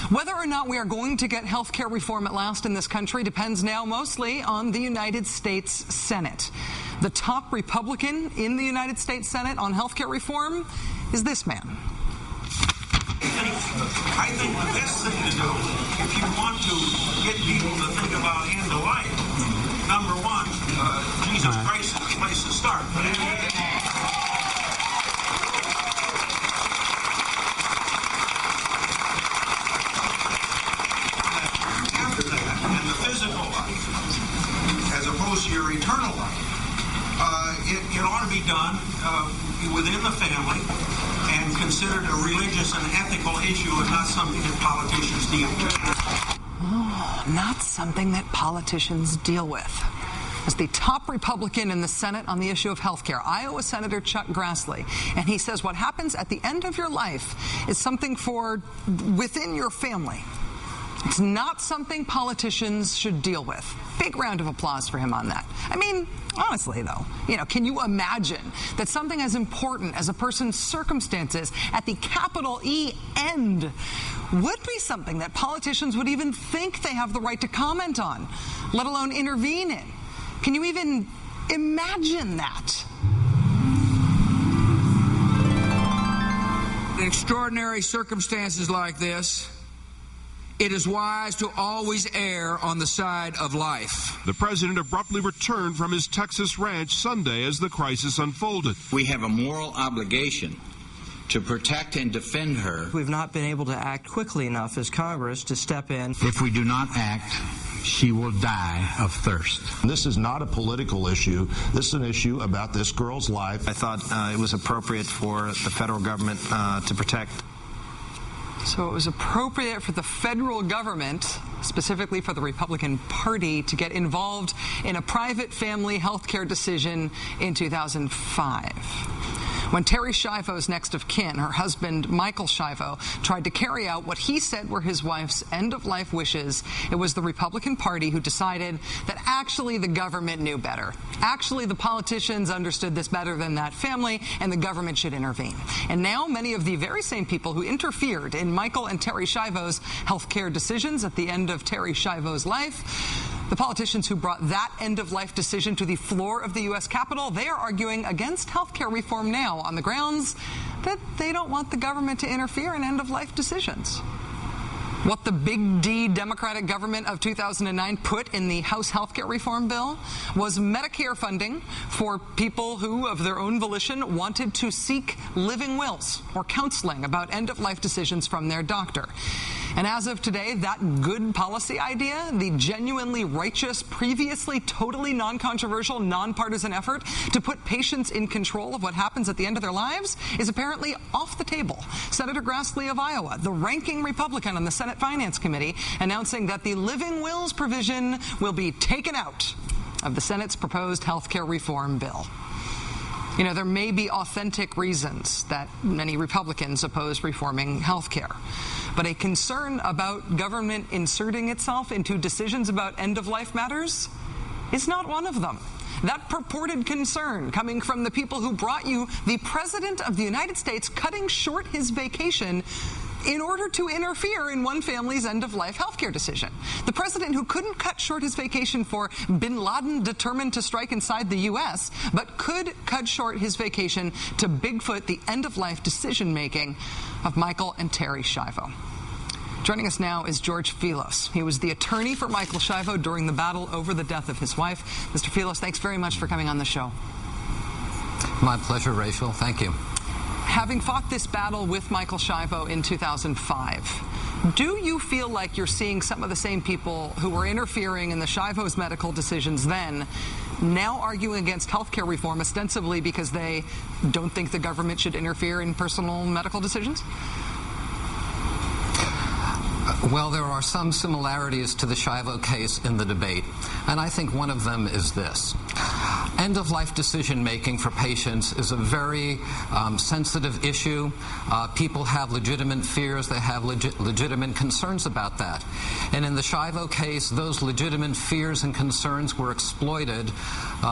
Whether or not we are going to get health care reform at last in this country depends now mostly on the United States Senate. The top Republican in the United States Senate on health care reform is this man. I think the best thing to do, if you want to get people to think about end of life, number one, Jesus Christ is the place to start. After that, and the physical life, as opposed to your eternal life, it ought to be done within the family and considered a religious and ethical issue and not something that politicians deal with. Oh, not something that politicians deal with. As the top Republican in the Senate on the issue of health care, Iowa Senator Chuck Grassley, and he says what happens at the end of your life is something for within your family. It's not something politicians should deal with. Big round of applause for him on that. I mean, honestly, though, can you imagine that something as important as a person's circumstances at the capital E end would be something that politicians would even think they have the right to comment on, let alone intervene in? Can you even imagine that? In extraordinary circumstances like this, it is wise to always err on the side of life. The president abruptly returned from his Texas ranch Sunday as the crisis unfolded. We have a moral obligation to protect and defend her. We've not been able to act quickly enough as Congress to step in. If we do not act, she will die of thirst. This is not a political issue. This is an issue about this girl's life. I thought it was appropriate for the federal government to protect. So it was appropriate for the federal government, specifically for the Republican Party, to get involved in a private family health care decision in 2005. When Terry Schiavo's next of kin, her husband Michael Schiavo, tried to carry out what he said were his wife's end-of-life wishes, it was the Republican Party who decided that actually the government knew better. Actually, the politicians understood this better than that family, and the government should intervene. And now many of the very same people who interfered in Michael and Terry Schiavo's health care decisions at the end of Terry Schiavo's life, the politicians who brought that end-of-life decision to the floor of the U.S. Capitol, they are arguing against health care reform now on the grounds that they don't want the government to interfere in end-of-life decisions. What the big D Democratic government of 2009 put in the House health care reform bill was Medicare funding for people who, of their own volition, wanted to seek living wills or counseling about end-of-life decisions from their doctor. And as of today, that good policy idea, the genuinely righteous, previously totally non-controversial, nonpartisan effort to put patients in control of what happens at the end of their lives, is apparently off the table. Senator Grassley of Iowa, the ranking Republican on the Senate Finance Committee, announcing that the living wills provision will be taken out of the Senate's proposed health care reform bill. There may be authentic reasons that many Republicans oppose reforming health care, but a concern about government inserting itself into decisions about end-of-life matters is not one of them. That purported concern coming from the people who brought you the President of the United States cutting short his vacation in order to interfere in one family's end-of-life healthcare decision. The president who couldn't cut short his vacation for bin Laden determined to strike inside the U.S., but could cut short his vacation to Bigfoot the end-of-life decision-making of Michael and Terry Schiavo. Joining us now is George Filos. He was the attorney for Michael Schiavo during the battle over the death of his wife. Mr. Filos, thanks very much for coming on the show. My pleasure, Rachel. Thank you. Having fought this battle with Michael Schiavo in 2005, do you feel like you're seeing some of the same people who were interfering in the Schiavo's medical decisions then, now arguing against health care reform ostensibly because they don't think the government should interfere in personal medical decisions? Well, there are some similarities to the Schiavo case in the debate, and I think one of them is this. End-of-life decision-making for patients is a very sensitive issue. People have legitimate fears. They have legitimate concerns about that. And in the Schiavo case, those legitimate fears and concerns were exploited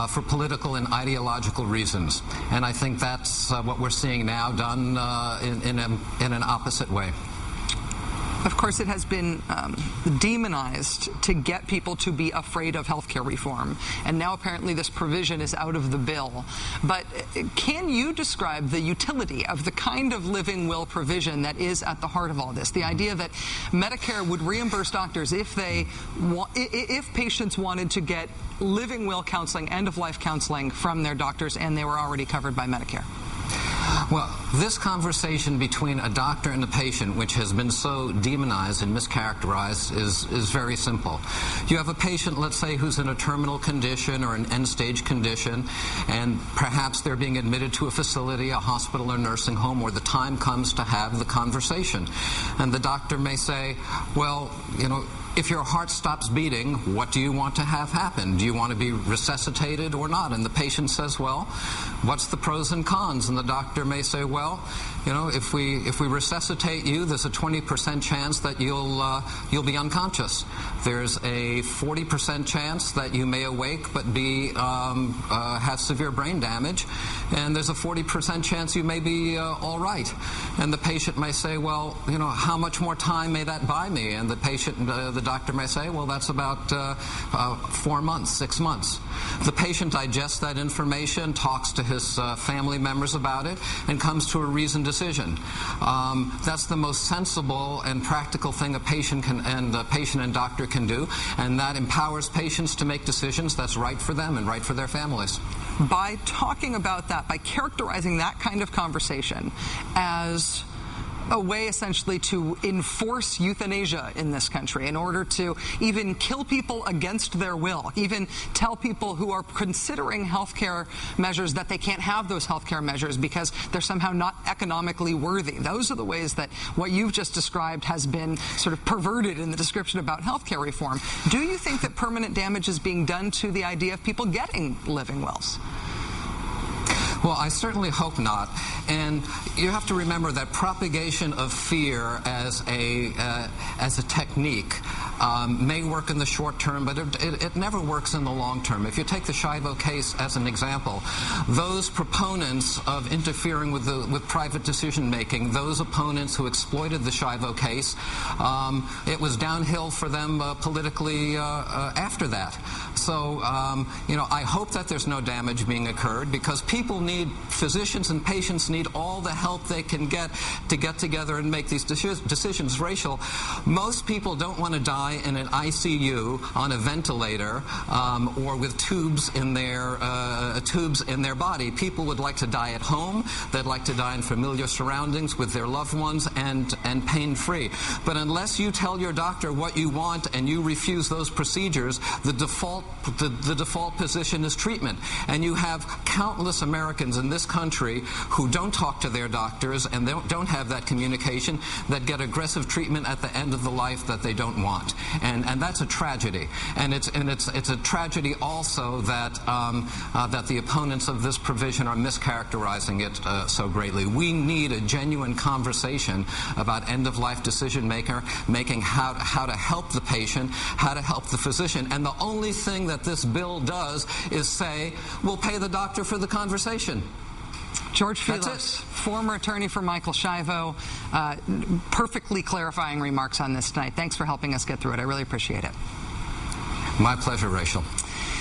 for political and ideological reasons. And I think that's what we're seeing now done in an opposite way. Of course, it has been demonized to get people to be afraid of healthcare reform, and now apparently this provision is out of the bill. But can you describe the utility of the kind of living will provision that is at the heart of all this? The idea that Medicare would reimburse doctors if patients wanted to get living will counseling, end-of-life counseling from their doctors, and they were already covered by Medicare. Well, this conversation between a doctor and a patient, which has been so demonized and mischaracterized, is very simple. You have a patient, let's say, who's in a terminal condition or an end-stage condition, and perhaps they're being admitted to a facility, a hospital or nursing home, where the time comes to have the conversation. And the doctor may say, well, you know, if your heart stops beating, what do you want to have happen? Do you want to be resuscitated or not? And the patient says, well, what's the pros and cons? And the doctor may say, well, you know, if we resuscitate you, there's a 20% chance that you'll be unconscious. There's a 40% chance that you may awake but have severe brain damage, and there's a 40% chance you may be all right. And the patient may say, well, you know, how much more time may that buy me? And the doctor may say, well, that's about 4 months, 6 months. The patient digests that information, talks to his family members about it, and comes to a reasoned decision. That's the most sensible and practical thing a patient and doctor can do, and that empowers patients to make decisions that's right for them and right for their families. By talking about that, by characterizing that kind of conversation as a way essentially to enforce euthanasia in this country in order to even kill people against their will, even tell people who are considering healthcare measures that they can't have those healthcare measures because they're somehow not economically worthy. Those are the ways that what you've just described has been sort of perverted in the description about healthcare reform. Do you think that permanent damage is being done to the idea of people getting living wills? Well, I certainly hope not. And you have to remember that propagation of fear as a technique may work in the short term, but it never works in the long term. If you take the Shivo case as an example, those proponents of interfering with private decision making, those opponents who exploited the Shivo case, it was downhill for them politically after that. So, you know, I hope that there's no damage being occurred, because physicians and patients need all the help they can get to get together and make these decisions. Rachel, most people don't want to die in an ICU on a ventilator or with tubes in their body. People would like to die at home. They'd like to die in familiar surroundings with their loved ones and pain-free. But unless you tell your doctor what you want and you refuse those procedures, the default position is treatment. And you have countless Americans in this country who don't talk to their doctors and don't have that communication, that get aggressive treatment at the end of the life that they don't want. And that's a tragedy. And it's a tragedy also that the opponents of this provision are mischaracterizing it so greatly. We need a genuine conversation about end-of-life decision making, how to help the patient, how to help the physician. And the only thing that this bill does is say, we'll pay the doctor for the conversation. George Felix, former attorney for Michael Shivo, perfectly clarifying remarks on this tonight. Thanks for helping us get through it. I really appreciate it. My pleasure, Rachel.